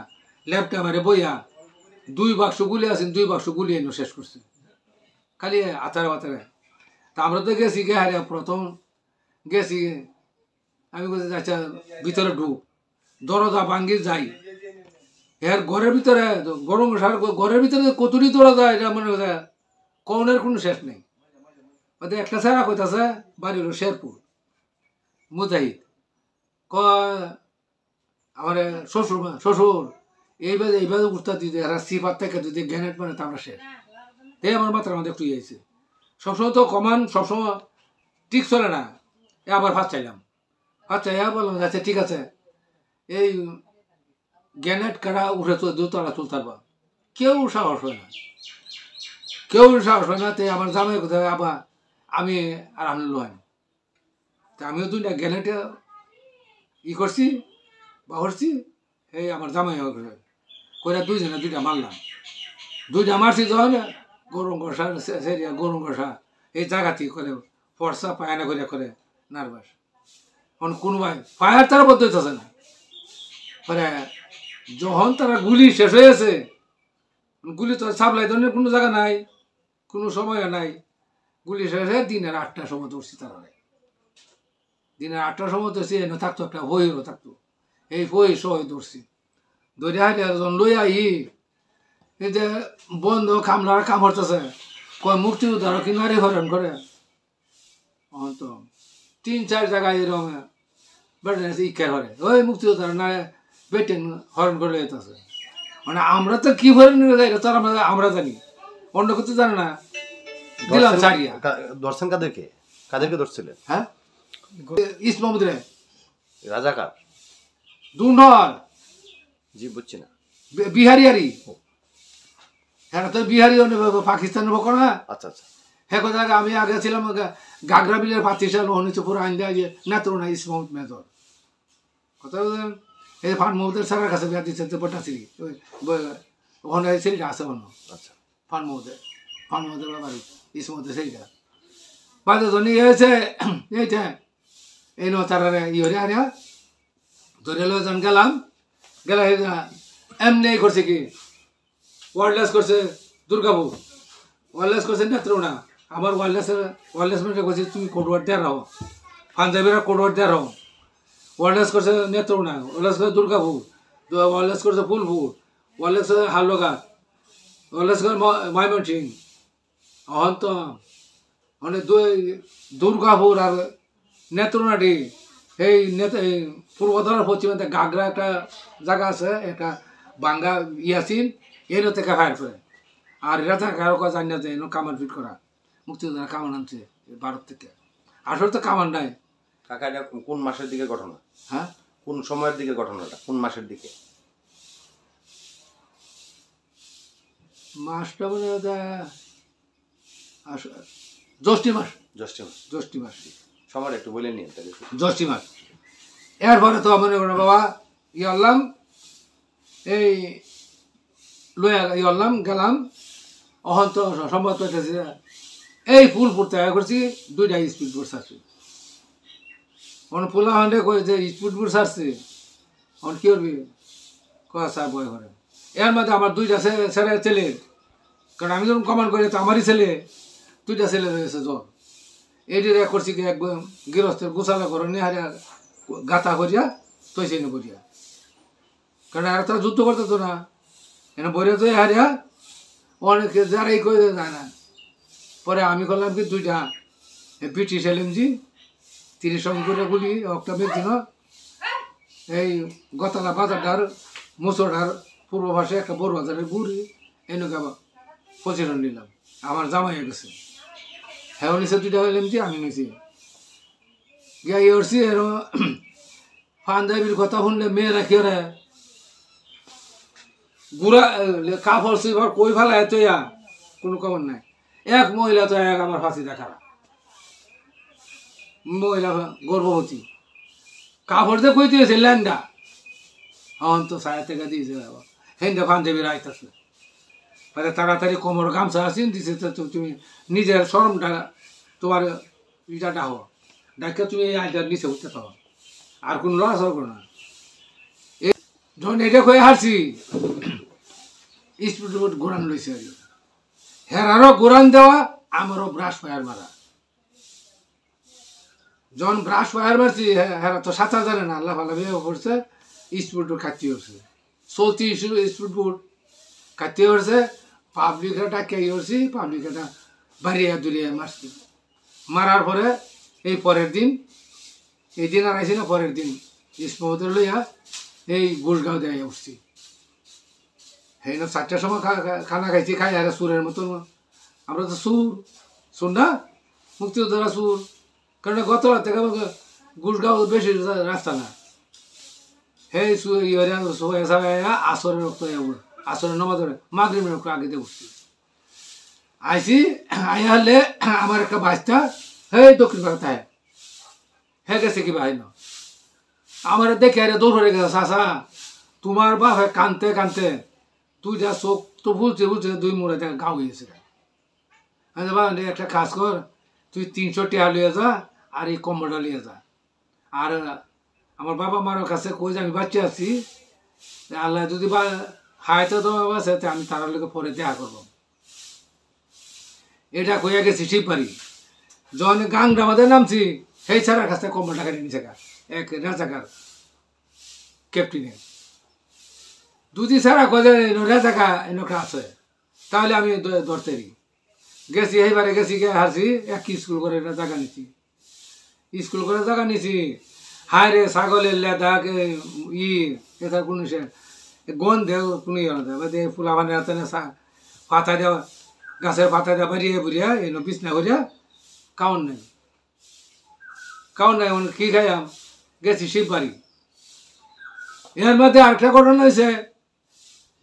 ল্যাপটপ মারে বইয়া 2 বাক্স গুলি আছেন 2 বাক্স গুলি এনে শেষ করছে খালি আতারে তা আমরা তো গেছি গে হারে প্রথম গেছি আমি বলছি আচ্ছা ভিতরে ঢুক দরজা ভাঙ্গি যাই এর ঘরের ভিতরে গরম ঘরের ভিতরে কতটি দরজা এটা মনে হয় কনের কোনো শেষ নেই ওদের একটা ছাড়া কইতাছে বাড়ি হলো শেরপুর মুজাহিদ আমার শ্বশুর এইভাবে উঠতে দিতে এরা সিফার থেকে যদি গ্যানেট মানে তা আমরা শেষ এই আমার মাত্রা আমাদের একটু ইয়েছে সবসময় তো কমান সবসময় ঠিক চলে না আবার ভাত চাইলাম ভাত চাইয়া বললাম আচ্ছা ঠিক আছে এই গ্যানেট কাটা উঠে তো দোতলা তুলতে পারবা কেউ সাহস হয় না তাই আমার জামাই কোথায় আবার আমি আর আমি লয় তা আমিও 2টা গ্যানেটে করছি বা করছি এই আমার জামাই করে 2 জনে 2টা মারলাম 2টা মারছি যখন গরম কষা এই জায়গাতে করে ফর্সা পায়না করে নার্ভাস এখন কোনোবাই ফায়ার তারা পদ্ধতি আছে না মানে যখন তারা গুলি শেষ হয়েছে গুলি তো সাপ্লাই ধরনের কোনো জায়গা নাই কোনো সময় নাই গুলি শেষ হয়ে দিনের 8টার সময় ধরছি তারা দিনের 8টার সময় ধরছি এনে থাকতো একটা বইও থাকতো এই বই সহ ধরছি ধরে হারিয়ে যখন লই আই এই যে বন্ধ কামলার কাম হচ্ছে কয় মুক্তিযোদ্ধার কিনারে হরণ করে তো 3-4 জায়গায় এরকম বেটেন ইকের হরে ওই মুক্তিযোদ্ধার না বেটেন হরণ করে যেতেছে মানে আমরা তো কি হরণ যাই তো আমরা জানি অন্য কিছু জানে না দিলাম ছাড়িয়া ধরছেন কাদেরকে ধরছিলেন হ্যাঁ ইসমুদ্রে রাজাকার দুনর জি বুঝছি না বিহারিয়ারি হ্যাঁ তো বিহারি পাকিস্তানের বকো না আচ্ছা আচ্ছা হ্যাঁ জায়গা আমি আগে ছিলাম গাগরা বিলের 25 সাল হনিছে পুরো আইন দেয় যে নেত্রনা ইসমত মেজর কথা বলছেন এই ফান মোহাম্মদের স্যারের কাছে বিয়া দিচ্ছে বটা সিঁড়ি ওখানে সিঁড়িটা আছে অন্য আচ্ছা ফান মোহাম্মদের বাড়ি ইসমতের সিঁড়িটা বাদে জনি হয়েছে এইটা এই তারা হরে আরে ধরে লোকজন গেলাম গেলে এমনি করছে কি ওয়ারলেস করছে দুর্গাপুর ওয়ারলেস করছে নেত্রনা আমার ওয়ারলেস মানে করছে তুমি কোডওয়ার্ড দেওয়া রাখো পাঞ্জাবিরা কোডওয়ার্ড দেওয়া রাখো ওয়ারলেস করছে নেত্রনা ওয়ারলেস করছে দুর্গাপুর ওয়ারলেস করছে ফুলপুর ওয়ারলেস করছে হালুঘাট ওয়ারলেস করে ময়মনসিং অহন্ত মানে দুর্গাপুর আর নেত্রনাটি এই পূর্বধরার পশ্চিমে গাগরা একটা জায়গা আছে একটা বাঙ্গা ইয়াসিন এনে থেকে ফায়ার করে আর এরা থাকে কারো কাজ জানি না যে এনে কামান ফিট করা মুক্তিযোদ্ধারা কামান আনছে ভারত থেকে আসলে তো কামান নাই কাকা এটা কোন মাসের দিকে ঘটনা হ্যাঁ কোন সময়ের দিকে ঘটনাটা কোন মাসের দিকে মাসটা মানে জ্যৈষ্ঠী মাস জ্যৈষ্ঠ মাস জ্যৈষ্ঠী মাস সময় একটু বলে নিন তাহলে। জ্যৈষ্ঠী মাস। এরপরে তো মনে করো বাবা আনলাম, এই লইয়া আনলাম গেলাম, অহন তো সম্ভব পেতেছি এই ফুল ফুটতে করছি 2টা স্পিড বোর্ড ছাড়ছি। পোলা হান্ডে কই যে স্পিড বোর্ড ছাড়ছি, অন কি করবি চা বয় করে। এর মধ্যে আমার 2টা ছেলে, কারণ আমি যখন কমান্ড করি তো আমারই ছেলে, 2টা ছেলে রয়েছে জ্বর। এটি করছি কি একদম গৃহস্থের গোছালা করে নিয়ে হারিয়া গাথা করিয়া তৈছে নে করিয়া, কারণ আর তারা যুদ্ধ করতে তো না, এনে বইরে তো হারিয়া অনেকে যারাই করে যায় না। পরে আমি করলাম কি 2টা ব্রিটিশ এলএমজি 30 সঙ্গে করে গুলি একটা ব্যক্তি না, এই গতলা বাজারটার মুসোটার পূর্ব পাশে একটা বড় বাজারের গুড়ি এনেকে আবার 25 রান নিলাম। আমার জামাই হয়ে গেছে, হ্যাঁ নিচে 2টা এলএমজি আমি নিছি গিয়া ইয়রছি। এর পাঞ্জাবির কথা শুনলে মেয়েরা কি ওরা গুড়া কাপড় সুইবার কই ফেলায় তো কোনো খবর নাই। এক মহিলা তো এক আমার ফাঁসি দেখা, মহিলা গর্ভবতী, কাপড় যে কই দিয়েছে ল্যান্ডা, এখন তো 5 টাকা দিয়েছে বাবা, হেন্দে পাঞ্জাবির আইতেছে। পরে তাড়াতাড়ি কোমর গামছা আসিন দিছে, তুমি নিজের শরমটা তোমার ইটা ডাহ ডাকে তুমি এই আইটার নিচে উঠতে থাকো, আর কোনো লড়াচড়া করো না। যখন এটা কয়ে হারছি স্পিড বোট ঘোরান লইছে, হেরারও ঘোরান দেওয়া, আমারও ব্রাশ ফায়ার মারা। যখন ব্রাশ ফায়ার মারছি হেরা তো সাঁতার জানে না, আল্লাহ ভালো বিয়ে করছে, স্পিড বোট খাচ্ছি করছে, চলতি স্পিড বোট খাচ্ছি করছে। পাবলিকরা ডাকে করছি, পাবলিকটা বাড়িয়া দূরিয়া মারছি। মারার পরে এই পরের দিন, এই দিন আর আইসি না, পরের দিন স্পোদের লইয়া এই গুড়গাঁও দেয় উঠছি। হ্যাঁ না 4টার সময় খানা খাইছি, খাই আর সুরের মতন। আমরা তো সুর না, মুক্তিযোদ্ধারা সুর, কারণ গত রাত থেকে গুড়গাঁও বেশি রাস্তা না। সেই আসরের রক্ত আসরের নমাজ মাগরিবের রক্ত আগে দিয়ে উঠছি। আইসি আইলে আমার একটা বাচ্চা সেই দক্ষিণ ভারত হ্যাঁ গেছে কি ভাই না, আমার দেখে আরে দৌড় হয়ে গেছে, চাষা তোমার বাপ কানতে কানতে 2টা চোখ তো ভুলছে 2 মোড়ে গাও গিয়েছে। একটা কাজ কর, তুই 300 টাকা লিয়ে যা, আর এই কম্বলটা লিয়ে যা। আর আমার বাবা মার কাছে কই যে আমি বাচ্চা আছি, আল্লাহ যদি হায়তো তোমার আছে আমি তার লোকে পরে দেখা করবো। এটা কইয়া গেছি শিববাড়ি। যখন গাংটা আমাদের নামছি, সেই ছাড়ার কাছে কম্বলটা কাটি নিচে এক রাজাকার ক্যাপ্টেনে 2 ছাড়া কয়ে রাজাকা এনেকা আছে, তাহলে আমি ধরতে গেছি। এইবারে গেছি গিয়ে হারছি, এক স্কুল করে জায়গা নিছি, স্কুল করে জায়গা নিছি। হায় রে ছাগলের লেদা এটা কোনো গন্ধে কোনো ইয়ে না, ফুলা বানিয়ে আছে না, পাতা দেওয়া গাছের পাতা দেওয়া বাড়িয়ে বুড়িয়া এনে বিছনা করিয়া কাউন নাই কি খাইয়াম। গেছি শিববাড়ি। এর মধ্যে আরেকটা ঘটনা হয়েছে,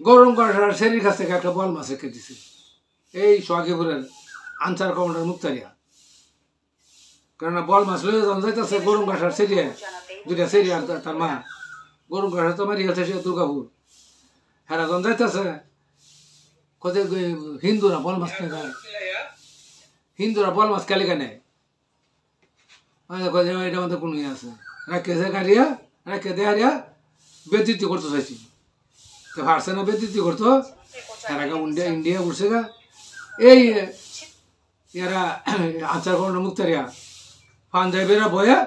গরম করার শরীর কাছ থেকে একটা বল মাছ রেখে দিছে এই সোহাগীপুরের আনসার কমান্ডার মুক্তারিয়া। কেননা বল মাছ লইয়া যখন যাইতেছে গরম কাঠার সেরিয়া 2টা সেরি আর তার মা, গরম কাঠার তো মারি গেছে দুর্গাপুর, হ্যাঁ যখন যাইতেছে কোথায় হিন্দুরা বল মাছ নেই, হিন্দুরা বল মাছ কালিকা নেয়, এটা মধ্যে কোনো ইয়ে আছে, রাখেছে গাড়িয়া রাখে দেহারিয়া বেদিতি করতে চাইছি, তো পারছে না বেদিতি করতো, এরা ইন্ডিয়া উঠছে গা। এই এরা আচার করানো মুক্তারিয়া পাঞ্জাবিরা বয়া,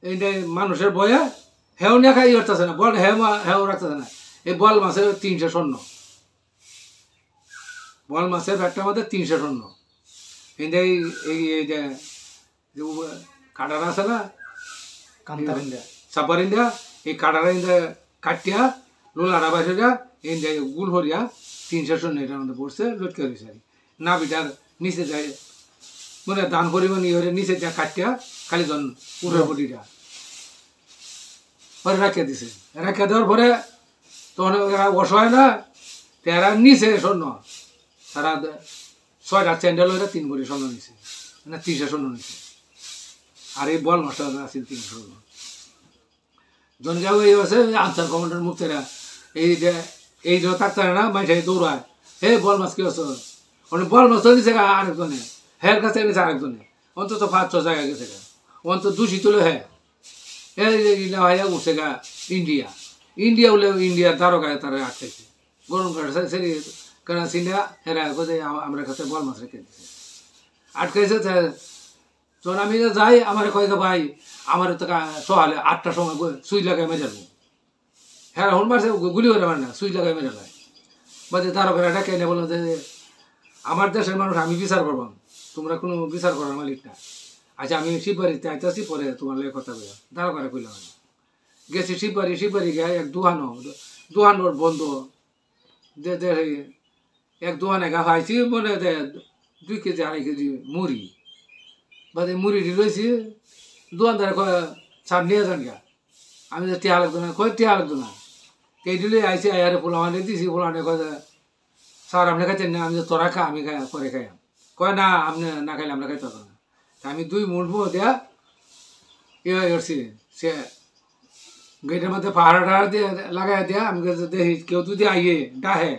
এইটা মানুষের বয়া হেও না খাই করতেছে না, বল হেও রাখতেছে না। এই বল মাছের 300 স্বর্ণ, বল মাছের ব্যাগটার মধ্যে 300 স্বর্ণ। কিন্তু এই যে কাটারা আছে না সাপার ইন্ডিয়া, এই কাটারা ইন্ডিয়া কাটিয়া লোলাটা বাসা ইন্ডিয়া গুল হরিয়া 300 স্বর্ণ এটার মধ্যে পড়ছে, লটকে রয়েছে না বিটার নিচে যায় মানে দান পরিমাণ ইয়ে নিচে যা কাটিয়া খালি জন পুরো বডিটা পরে রাখিয়া দিছে। রাখিয়া দেওয়ার পরে তখন অসহায় না, তেরা নিচে স্বর্ণ, তারা 6টা চ্যান্ডেল হয়ে 3 ভরি স্বর্ণ নিছে, মানে 300 স্বর্ণ নিছে। আর এই বল মাস্টার আছে 300 জন। জন যাও এই আছে আনসার কমান্ডার মুক্তেরা এই যে থাকতে না মাইসে দৌড়ায়, হে বল মাছ কি আছে, মানে বল মাছ তো নিচে আরেকজনে, হের কাছে নিচে আরেকজনে, অন্তত 5-6 জায়গায় গেছে গা, অন্তত দূষিত হলো হ্যাঁ ভাইয়া উঠছে গা ইন্ডিয়া হলে ইন্ডিয়ার দ্বারকায় তারা আটকেছে গরম কাটছে সেরি কেন সিন্ডিয়া হেরা কোথায় আমার কাছে বল মাছ রেখে দিচ্ছে আটকাইছে। যখন আমি যাই আমার কয়েক ভাই আমার তো সকালে 8টার সময় সুই লাগাই মেরে যাবো, হ্যাঁ হন মারছে গুলি করে মার না, সুই লাগাই মেরে যায় বাদে দ্বারকারা ডাকে এনে বললো যে আমার দেশের মানুষ আমি বিচার করবো, তোমরা কোনো বিচার করার মালিক না। আচ্ছা আমি শিববাড়িতে আইতাছি পরে তোমার লেগে কথা বলে দ্বারকারা কইলাম গেছি শিববাড়ি গিয়ে এক দুহানোর বন্ধু এক দোকানে গা খাইছি মনে 2 কেজি 2.5 কেজি মুড়ি বাদে মুড়িটি লইছি দোকানদারে কয় স্যার নিয়ে যান গা, আমি তো টিয়া লাগতো না, কয় টিয়া লাগতো না এই দিলে আইসি আয়ারে পোলামানে দিছি, পোলামানে কয় স্যার আপনি খাইতেন না, আমি তো তোরা খা আমি পরে খাই, কয় না আপনি না খাইলে আমরা খাইতে পারবো না। আমি 2 মুঠবো দেয়া করছি সে গেটের মধ্যে পাহাড়া দিয়ে লাগাই দেয়া, আমি দেখি কেউ যদি আইয়ে ডাহে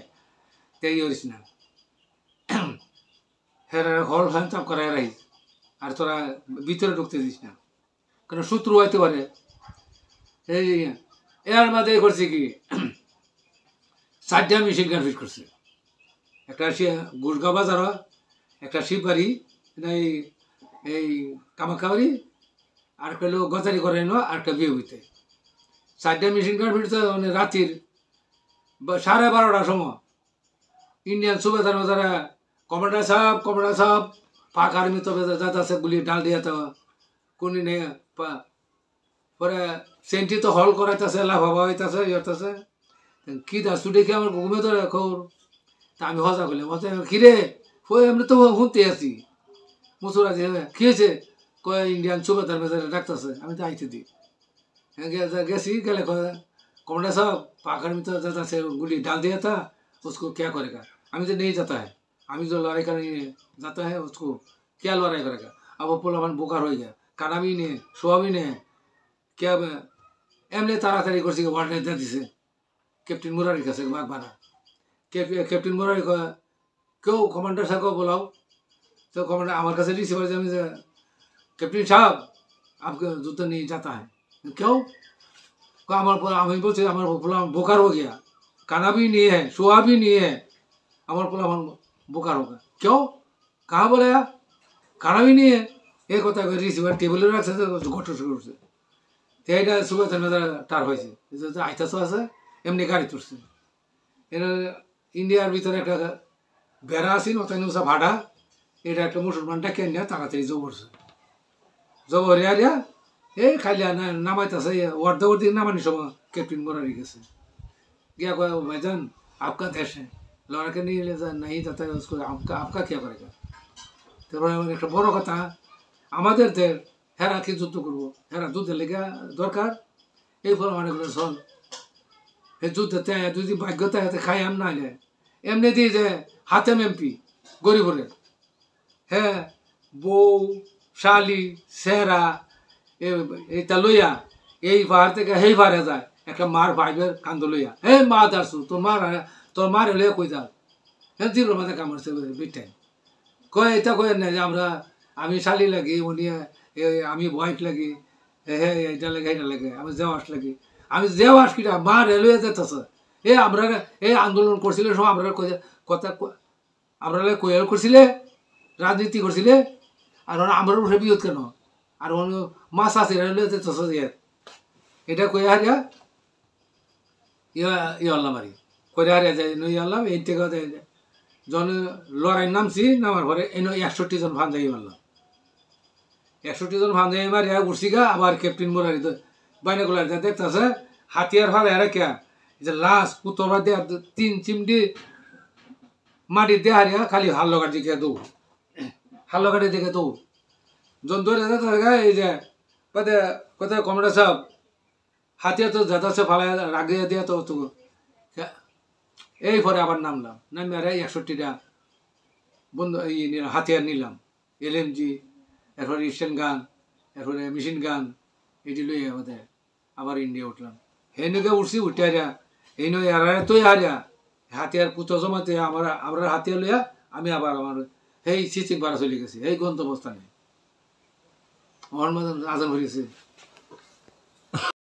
তাই করিস না, হ্যাঁ হল ফ্যান চাপ করাই রাখিস আর তোরা ভিতরে ঢুকতে দিস না, কেন শত্রু হইতে পারে। এই এর মধ্যে করছে কি 4টা মেশিন গান ফিট করছে, একটা গুড়গাঁও বাজার, একটা শিববাড়ি এই কামাখ্যাবাড়ি, আর একটা লোক গজারি করে নো, আর একটা বিয়ে হইতে 4টা মেশিন গান ফিটছে মানে রাত্রির 12:30টার সময় ইন্ডিয়ান সুবেদার যারা কমান্ডার সাহেব পাক আর্মি তবে যাতে গুলি ডাল দিয়ে তো কোনি নেই পরে সেন্টি তো হল করাইতেছে লাভ হওয়া হইতেছে ইয়েছে কি দা ছুটে কি আমার ঘুমে তো খবর, তা আমি হজা করলাম কিরে এমনি তো শুনতে আছি মুসুরা যে খেয়েছে কয় ইন্ডিয়ান সুবেদার বেজারে ডাকতেছে, আমি তো আইতে দিই গেছি গেলে कमांडर साहब पाक आर्मी तो जाता से गुली डाल दिया था, उसको क्या करेगा, हमें तो नहीं जाता है, हमें जो लड़ाई करने जाता है उसको क्या लड़ाई करेगा। अब वो पुलावन बोकार हो गया, खाना भी नहीं है, सोआ भी नहीं है, क्या एमने ताड़ाताड़ी कर सके वार्ड दे दिसे कैप्टन मुरारी का से बाग बना कैप्टन मुरारी को क्यों कमांडर साहब को बुलाओ, तो कमांडर हमारे का से रिसीवर जमीन से कैप्टन साहब आपका जूता नहीं जाता है, क्यों हमें बोलते हमारा पुलाव बोकार हो गया, खाना भी नहीं है, सोआ भी नहीं है, हमारा पुलाव बोकार होगा, क्यों कहाँ बोला खाना भी नहीं है, एक होता है रिसीवर टेबल रख सकते घटो शुरू से এটা সুবে টার হয়েছে আইতাছো আছে এমনি গাড়ি তুলছে এরা ইন্ডিয়ার ভিতরে একটা বেড়া আছে নতুন উষা ভাড়া, এটা একটা মুসলমানটা কেন তাড়াতাড়ি জবরছে জবর আরিয়া এই খালি নামাইতেছে ওয়ার্দি নামানি সময় कैप्टन मुरारी गए क्या कोई भाईजान आपका देश है लड़ा के नहीं ले नहीं जाता है उसको आपका क्या करेगा। तो एक बड़ो कथा हमारे देश हेरा कि युद्ध करब हेरा युद्ध लेगे दरकार ये फल मन कर चल युद्धते যদি ভাগ্যতা হাতে খাই আম না এমনি দিয়ে যে হাতেম এমপি গরিবরে হ্যাঁ বউ শালি সেরা এইটা লইয়া এই পাহাড় থেকে সেই পাহাড়ে যায় একটা মার ভাইবের কান্দ লইয়া হে মা দাসু তোর মার লইয়া কই যা হ্যাঁ দিল মাথা কামড়ছে বিটাই কয় এটা কয় না যে আমরা আমি শালি লাগি উনি আমি ওয়াইফ লাগি হ্যাঁ এটা লাগে এটা লাগে আমি জেওয়াস লাগি আমি জেওয়াস কিটা মা রেলওয়ে যেতেছে আমরা আন্দোলন করছিলে সব আমরা কথা আমরা কয়াল করছিলে রাজনীতি করছিলে আর আমরা উঠে বিরোধ কেন আর মাছ আছে রেলওয়ে যেতেছে এটা কয়ে হারিয়া আল্লাহ মারি করে হারিয়া যায় নই আল্লাহ এই থেকে জন লড়াই নামছি নামার পরে এনে 61 জন ভান যাই মারলাম 61 জন ভান যাই মারিয়া উঠছি গা আবার ক্যাপ্টেন মুরারি বাইনাগুলার দেখতেছে হাতিয়ার ফালে আর কে যে লাশ পুতরা দেয়া 3 চিমটি মাটি দিয়ে হারিয়া খালি হাল লগার দিকে দৌড় হাল লগাটের দিকে দৌড় জন ধরে এই যে কোথায় কমরেড সাহেব হাতিয়া তো যাতে ফালা রাগিয়ে দিয়া তো এই পরে আবার নামলাম নামে আর 61টা বন্ধু হাতিয়ার নিলাম LMG এরপর ইস্টার্ন গান এরপরে মেশিন গান এটি লই আমাদের আবার ইন্ডিয়া উঠলাম হেনকে উঠছি উঠে হারিয়া এই নয় আর তুই হারিয়া হাতিয়ার পুতো জমাতে আমরা হাতিয়ার লইয়া আমি আবার আমার সেই সিচিং পাড়া চলে গেছি এই গন্তব্যস্থানে আমার মাঝে আজান হয়ে গেছে